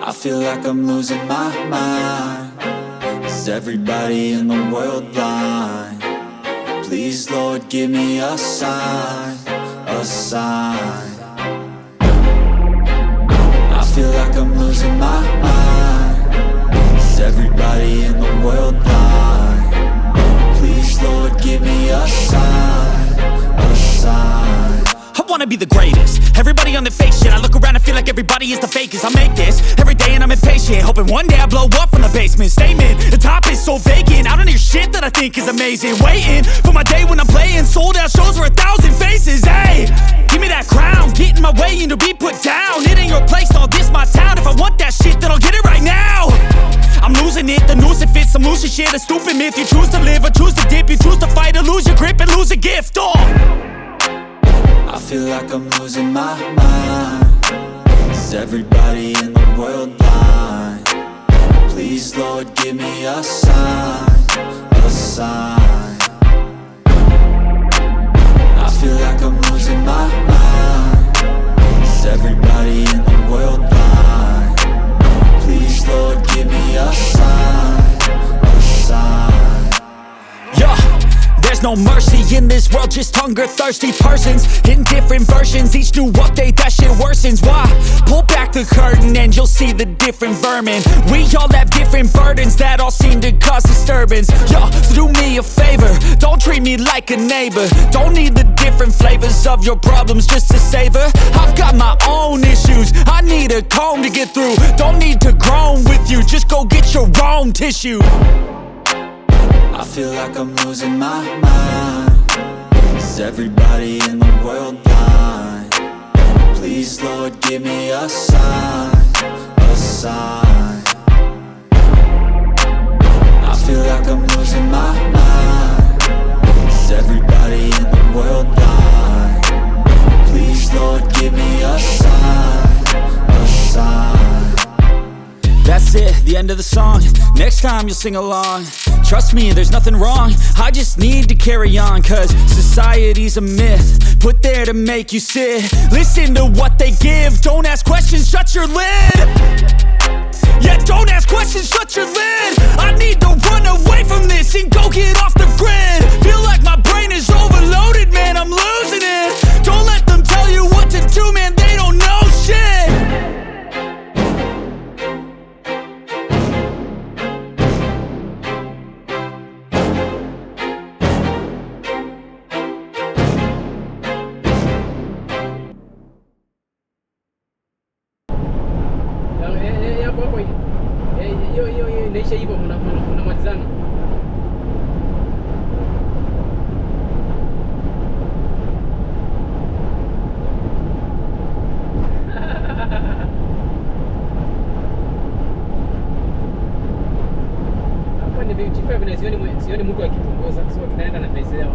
I feel like I'm losing my mind. Is everybody in the world blind? Please, Lord, give me a sign, a sign. I feel like I'm losing my mind. Is everybody in the world blind? Please, Lord, give me a sign, a sign. I wanna be the greatest. Everybody on the fake shit. I look around and feel like everybody is the fakest. I make this every day and I'm impatient, hoping one day I blow up from the basement. Statement, the top is so vacant. I don't hear shit that I think is amazing. Waiting for my day when I'm playing sold out shows for 1,000 faces. Hey, give me that crown, get in my way and to be put down. It ain't your place, all this my town. If I want that shit, then I'll get it right now. I'm losing it, the noose it fits. I'm losing shit, a stupid myth. You choose to live or choose to dip. You choose to fight or lose your grip and lose a gift. I feel like I'm losing my mind. Is everybody in the world blind? Please, Lord, give me a sign, a sign. I feel like I'm losing my mind. Is everybody in the world blind? Please, Lord, give me a sign, a sign. Yeah. There's no mercy in this world, just hunger-thirsty persons in different versions. Each new update, that shit worsens. Why? Pull back the curtain and you'll see the different vermin. We all have different burdens that all seem to cause disturbance. Yo, so do me a favor, don't treat me like a neighbor. Don't need the different flavors of your problems just to savor. I've got my own issues, I need a comb to get through. Don't need to groan with you, just go get your own tissue. I feel like I'm losing my mind. Is everybody in the world blind? Please, Lord, give me a sign, a sign. I feel like I'm losing my mind. Is everybody in the world blind? Please, Lord, give me a sign, a sign. That's it, the end of the song. Next time you'll sing along. Trust me, there's nothing wrong. I just need to carry on, cause society's a myth put there to make you sit. Listen to what they give. Don't ask questions, shut your lid. Yeah, don't ask questions, shut your lid. I need to run away from this and go get off the grid. Feel like my brain is overloaded, man, I'm losing it. Don't let them tell you what to do, man, they don't know shit. Hiyo inaisha hivyo, mnamalizana. T5 na sioni mtu akipunguza, so kinaenda na pesa yao.